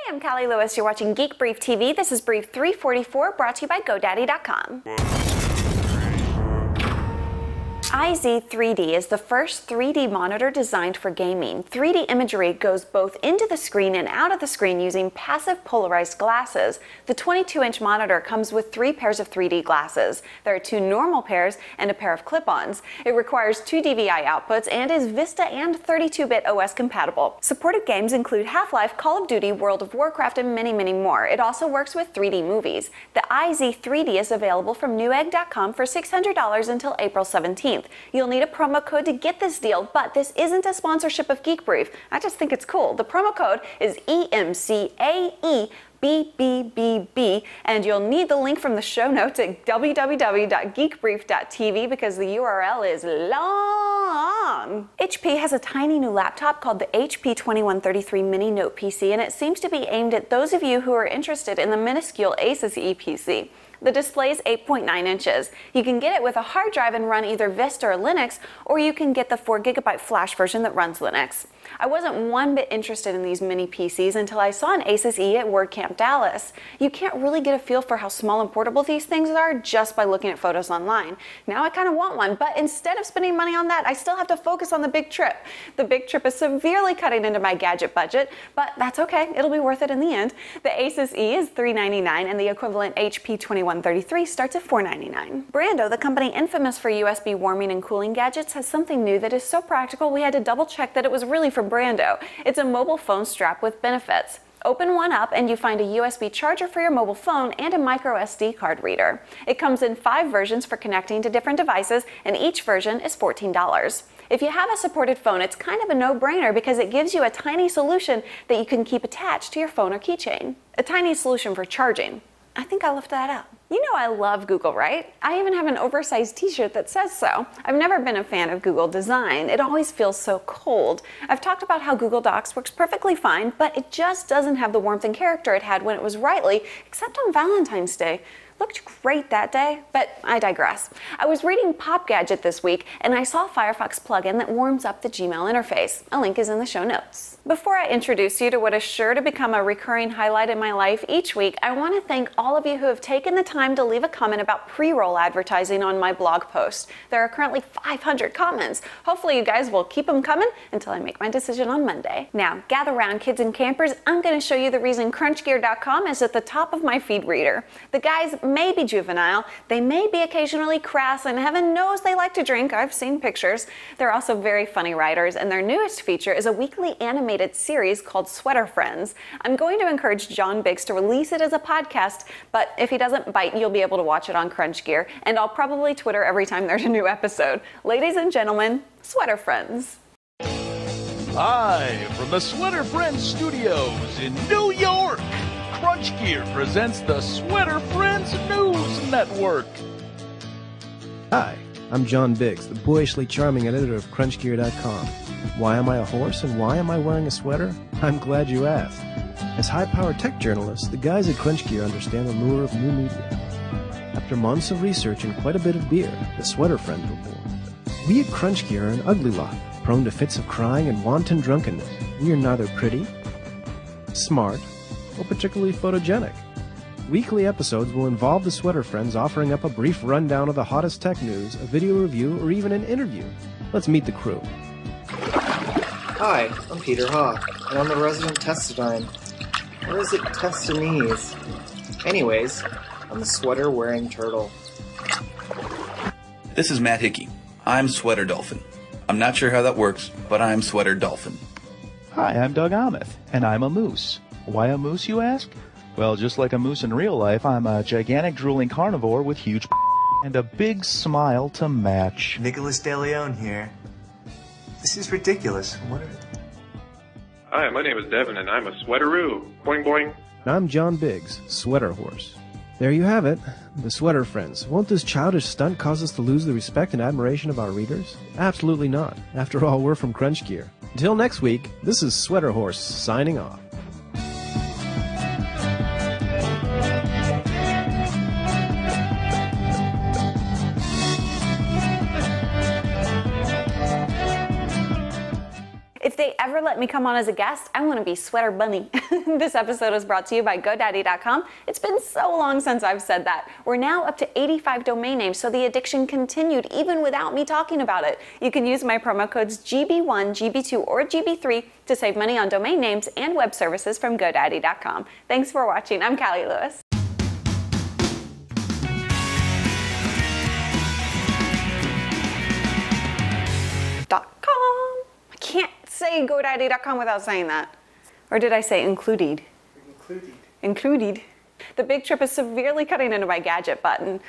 I'm Callie Lewis. You're watching Geek Brief TV. This is Brief 344, brought to you by GoDaddy.com. IZ3D is the first 3D monitor designed for gaming. 3D imagery goes both into the screen and out of the screen using passive polarized glasses. The 22-inch monitor comes with 3 pairs of 3D glasses. There are 2 normal pairs and a pair of clip-ons. It requires 2 DVI outputs and is Vista and 32-bit OS compatible. Supported games include Half-Life, Call of Duty, World of Warcraft, and many, many more. It also works with 3D movies. The IZ3D is available from Newegg.com for $600 until April 17th. You'll need a promo code to get this deal, but this isn't a sponsorship of Geek Brief. I just think it's cool. The promo code is EMCAEBBBB, and you'll need the link from the show notes at www.geekbrief.tv because the URL is long. HP has a tiny new laptop called the HP 2133 Mini Note PC, and it seems to be aimed at those of you who are interested in the minuscule Asus ePC. The display is 8.9 inches. You can get it with a hard drive and run either Vista or Linux, or you can get the 4GB flash version that runs Linux. I wasn't one bit interested in these mini PCs until I saw an Asus E at WordCamp Dallas. You can't really get a feel for how small and portable these things are just by looking at photos online. Now I kind of want one, but instead of spending money on that, I still have to focus on the big trip. The big trip is severely cutting into my gadget budget, but that's okay. It'll be worth it in the end. The Asus E is $399 and the equivalent HP 2133 starts at $499. Brando, the company infamous for USB warming and cooling gadgets, has something new that is so practical we had to double check that it was really from Brando. It's a mobile phone strap with benefits. Open one up and you find a USB charger for your mobile phone and a micro SD card reader. It comes in 5 versions for connecting to different devices, and each version is $14. If you have a supported phone, it's kind of a no-brainer because it gives you a tiny solution that you can keep attached to your phone or keychain. A tiny solution for charging. I think I left that out. You know I love Google, right? I even have an oversized t-shirt that says so. I've never been a fan of Google design. It always feels so cold. I've talked about how Google Docs works perfectly fine, but it just doesn't have the warmth and character it had when it was Rightly, except on Valentine's Day. Looked great that day, but I digress. I was reading Pop Gadget this week, and I saw a Firefox plugin that warms up the Gmail interface. A link is in the show notes. Before I introduce you to what is sure to become a recurring highlight in my life each week, I want to thank all of you who have taken the time to leave a comment about pre-roll advertising on my blog post. There are currently 500 comments. Hopefully you guys will keep them coming until I make my decision on Monday. Now, gather round, kids and campers. I'm going to show you the reason crunchgear.com is at the top of my feed reader. The guys may be juvenile, they may be occasionally crass, and heaven knows they like to drink. I've seen pictures. They're also very funny writers, and their newest feature is a weekly animated series called Sweater Friends. I'm going to encourage John Biggs to release it as a podcast, but if he doesn't bite, you'll be able to watch it on Crunch Gear, and I'll probably Twitter every time there's a new episode. Ladies and gentlemen, Sweater Friends. Live from the Sweater Friends studios in New York, Crunch Gear presents the Sweater Friends News Network. Hi, I'm John Biggs, the boyishly charming editor of CrunchGear.com. Why am I a horse and why am I wearing a sweater? I'm glad you asked. As high-powered tech journalists, the guys at CrunchGear understand the lure of new media. After months of research and quite a bit of beer, the Sweater Friends were born. We at CrunchGear are an ugly lot, prone to fits of crying and wanton drunkenness. We are neither pretty, smart, or particularly photogenic. Weekly episodes will involve the Sweater Friends offering up a brief rundown of the hottest tech news, a video review, or even an interview. Let's meet the crew. Hi, I'm Peter Hawk, and I'm the resident Testadine. Or is it Testanese? Anyways, I'm the sweater-wearing turtle. This is Matt Hickey. I'm Sweater Dolphin. I'm not sure how that works, but I'm Sweater Dolphin. Hi, I'm Doug Amith, and I'm a moose. Why a moose, you ask? Well, just like a moose in real life, I'm a gigantic drooling carnivore with huge and a big smile to match. Nicholas DeLeon here. This is ridiculous. What are... Hi, my name is Devin, and I'm a sweateroo. Boing boing. I'm John Biggs, Sweater Horse. There you have it, the Sweater Friends. Won't this childish stunt cause us to lose the respect and admiration of our readers? Absolutely not. After all, we're from Crunch Gear. Until next week, this is Sweater Horse signing off. If If they ever let me come on as a guest, I want to be Sweater Bunny. This episode is brought to you by GoDaddy.com. It's been so long since I've said that. We're now up to 85 domain names, so the addiction continued even without me talking about it. You can use my promo codes GB1, GB2, or GB3 to save money on domain names and web services from GoDaddy.com. Thanks for watching. I'm Callie Lewis. .com. I can't say GoDaddy.com without saying that. Or did I say included? Included. The big trip is severely cutting into my gadget button.